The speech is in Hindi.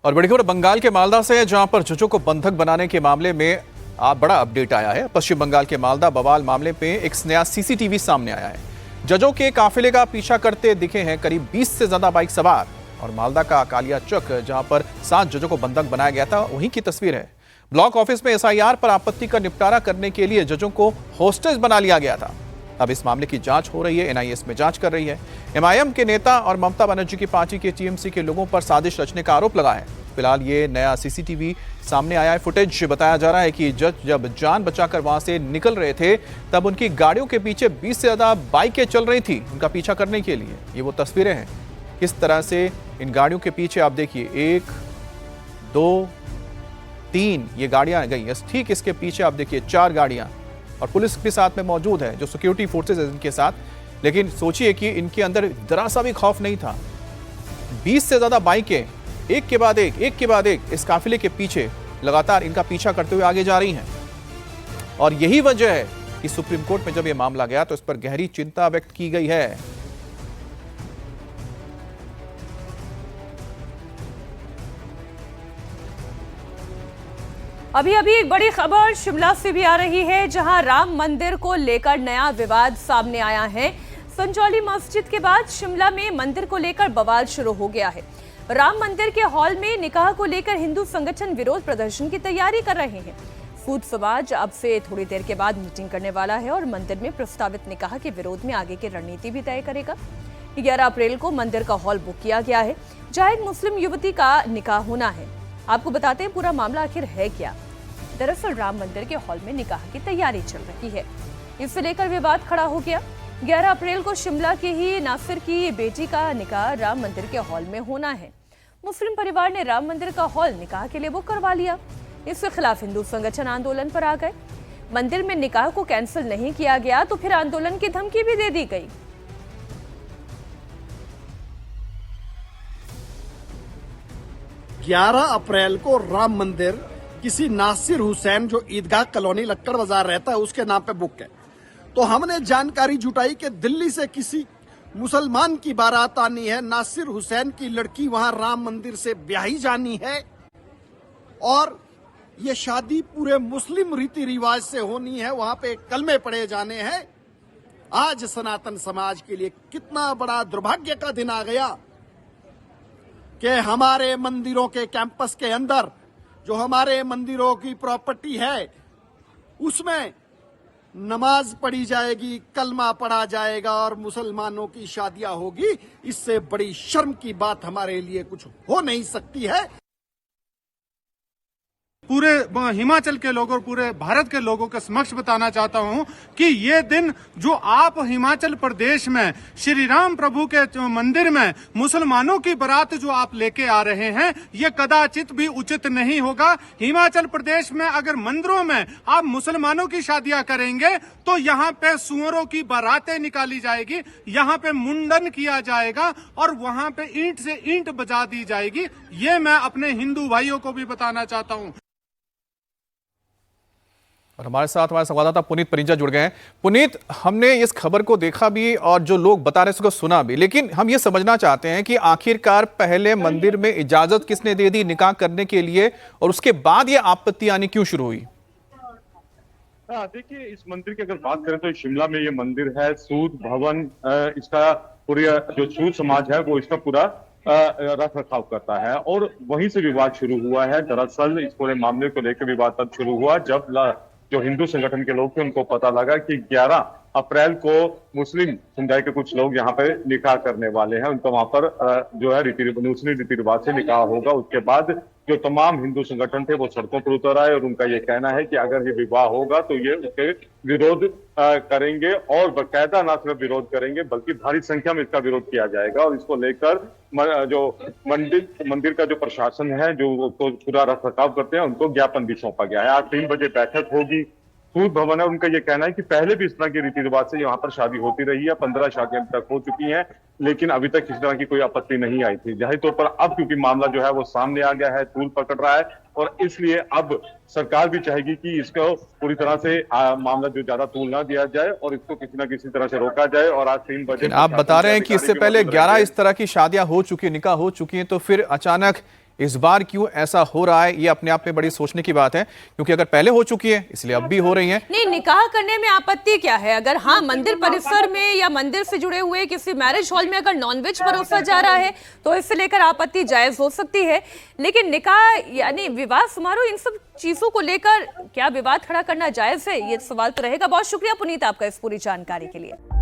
और बड़ी खबर बंगाल के मालदा से है, जहां पर जजों को बंधक बनाने के मामले में बड़ा अपडेट आया है। पश्चिम बंगाल के मालदा बवाल मामले में एक नया सीसीटीवी सामने आया है। जजों के काफिले का पीछा करते दिखे हैं करीब 20 से ज्यादा बाइक सवार। और मालदा का कालिया चक, जहां पर 7 जजों को बंधक बनाया गया था, वहीं की तस्वीर है। ब्लॉक ऑफिस में एसआईआर पर आपत्ति का निपटारा करने के लिए जजों को होस्टेज बना लिया गया था। अब इस मामले की जांच हो रही है, एनआईए इसमें जांच कर रही है। एमआईएम के नेता और ममता बनर्जी की पार्टी के टीएमसी के लोगों पर साजिश रचने का आरोप लगा है। फिलहाल ये नया सीसीटीवी सामने आया है। फुटेज बताया जा रहा है कि जज जब जान बचाकर वहां से निकल रहे थे, तब उनकी गाड़ियों के पीछे 20 से ज्यादा बाइकें चल रही थी उनका पीछा करने के लिए। ये वो तस्वीरें हैं, किस तरह से इन गाड़ियों के पीछे आप देखिए, 1 2 3 ये गाड़ियां गई। ठीक इसके पीछे आप देखिए 4 गाड़ियां, और पुलिस भी साथ में मौजूद है, जो सिक्योरिटी फोर्सेज है इनके साथ। लेकिन सोचिए कि इनके अंदर जरा सा भी खौफ नहीं था। 20 से ज्यादा बाइकें एक के बाद एक इस काफिले के पीछे लगातार इनका पीछा करते हुए आगे जा रही हैं। और यही वजह है कि सुप्रीम कोर्ट में जब यह मामला गया तो इस पर गहरी चिंता व्यक्त की गई है। अभी एक बड़ी खबर शिमला से भी आ रही है, जहां राम मंदिर को लेकर नया विवाद सामने आया है। संचौली मस्जिद के बाद शिमला में मंदिर को लेकर बवाल शुरू हो गया है। राम मंदिर के हॉल में निकाह को लेकर हिंदू संगठन विरोध प्रदर्शन की तैयारी कर रहे हैं। सूद समाज अब से थोड़ी देर के बाद मीटिंग करने वाला है और मंदिर में प्रस्तावित निकाह के विरोध में आगे की रणनीति भी तय करेगा। 11 अप्रैल को मंदिर का हॉल बुक किया गया है, जहां एक मुस्लिम युवती का निकाह होना है। आपको बताते हैं पूरा मामला आखिर है क्या। दरअसल राम मंदिर के हॉल में निकाह की तैयारी चल रही है, इसे लेकर विवाद खड़ा हो गया। 11 अप्रैल को शिमला के ही नासिर की बेटी का निकाह राम मंदिर के हॉल में होना है। मुस्लिम परिवार ने राम मंदिर का हॉल निकाह के लिए बुक करवा लिया। इसके खिलाफ हिंदू संगठन आंदोलन पर आ गए। मंदिर में निकाह को कैंसिल नहीं किया गया तो फिर आंदोलन की धमकी भी दे दी गई। ग्यारह अप्रैल को राम मंदिर किसी नासिर हुसैन, जो ईदगाह कॉलोनी लक्कड़ बाजार रहता है, उसके नाम पे बुक है। तो हमने जानकारी जुटाई कि दिल्ली से किसी मुसलमान की बारात आनी है, नासिर हुसैन की लड़की वहां राम मंदिर से ब्याही जानी है, और ये शादी पूरे मुस्लिम रीति रिवाज से होनी है, वहां पे कलमे पढ़े जाने हैं। आज सनातन समाज के लिए कितना बड़ा दुर्भाग्य का दिन आ गया कि हमारे मंदिरों के कैंपस के अंदर जो हमारे मंदिरों की प्रॉपर्टी है, उसमें नमाज पढ़ी जाएगी, कलमा पढ़ा जाएगा और मुसलमानों की शादियां होगी। इससे बड़ी शर्म की बात हमारे लिए कुछ हो नहीं सकती है। पूरे हिमाचल के लोगों और पूरे भारत के लोगों के समक्ष बताना चाहता हूं कि ये दिन जो आप हिमाचल प्रदेश में श्री राम प्रभु के मंदिर में मुसलमानों की बारात जो आप लेके आ रहे हैं, ये कदाचित भी उचित नहीं होगा। हिमाचल प्रदेश में अगर मंदिरों में आप मुसलमानों की शादियां करेंगे तो यहाँ पे सुअरों की बारातें निकाली जाएगी, यहाँ पे मुंडन किया जाएगा और वहां पे ईंट से ईंट बजा दी जाएगी। ये मैं अपने हिंदू भाइयों को भी बताना चाहता हूँ। और हमारे साथ हमारे संवाददाता पुनीत परिंजा जुड़ गए हैं। पुनीत, हमने इस खबर को देखा भी और जो लोग बता रहे हैं उसको सुना भी, लेकिन हम ये समझना चाहते हैं कि आखिरकार पहले मंदिर में इजाजत किसने दे दी निकाह करने के लिए, और उसके बाद ये आपत्ति आनी क्यों शुरू हुई? देखिए, इस मंदिर की अगर बात करें तो शिमला में ये मंदिर है, सूद भवन, इसका पूरा जो सूद समाज है वो इसका पूरा रख रखाव करता है, और वहीं से विवाद शुरू हुआ है। दरअसल इस पूरे मामले को लेकर विवाद तब शुरू हुआ जब जो हिंदू संगठन के लोग थे उनको पता लगा कि 11 अप्रैल को मुस्लिम समुदाय के कुछ लोग यहाँ पे निकाह करने वाले हैं। उनका वहां पर जो है मुस्लिम रीति रिवाज से निकाह होगा। उसके बाद जो तमाम हिंदू संगठन थे वो सड़कों पर उतर आए और उनका ये कहना है कि अगर ये विवाह होगा तो ये उसके विरोध करेंगे, और बाकायदा न सिर्फ विरोध करेंगे बल्कि भारी संख्या में इसका विरोध किया जाएगा। और इसको लेकर जो मंदिर का जो प्रशासन है, जो उसको पूरा रख रखाव करते हैं, उनको ज्ञापन भी सौंपा गया है। आज 3 बजे बैठक होगी। सूद भवन है, उनका ये कहना है कि पहले भी इस तरह के रीति रिवाज से यहाँ पर शादी होती रही है, 15 शादियां तक हो चुकी हैं, लेकिन अभी तक किसी तरह की कोई आपत्ति नहीं आई थी। जाहिर तौर पर अब क्योंकि मामला जो है वो सामने आ गया है, तूल पकड़ रहा है, और इसलिए अब सरकार भी चाहेगी कि इसको पूरी तरह से मामला जो ज्यादा तूल ना दिया जाए और इसको किसी न किसी तरह से रोका जाए। और आज 3 बजे आप बता रहे हैं कि इससे पहले 11 इस तरह की शादियां हो चुकी, निकाह हो चुकी हैं, तो फिर अचानक इस बार क्यों ऐसा हो रहा है, ये अपने आप में बड़ी सोचने की बात है, क्योंकि अगर पहले हो चुकी है इसलिए अब भी हो रही है। नहीं, निकाह करने में आपत्ति क्या है? अगर हाँ मंदिर परिसर में या मंदिर से जुड़े हुए किसी मैरिज हॉल में अगर नॉनवेज परोसा जा रहा है तो इससे लेकर आपत्ति जायज हो सकती है, लेकिन निकाह यानी विवाह समारोह, इन सब चीजों को लेकर क्या विवाद खड़ा करना जायज है? ये सवाल तो रहेगा। बहुत शुक्रिया पुनीत आपका इस पूरी जानकारी के लिए।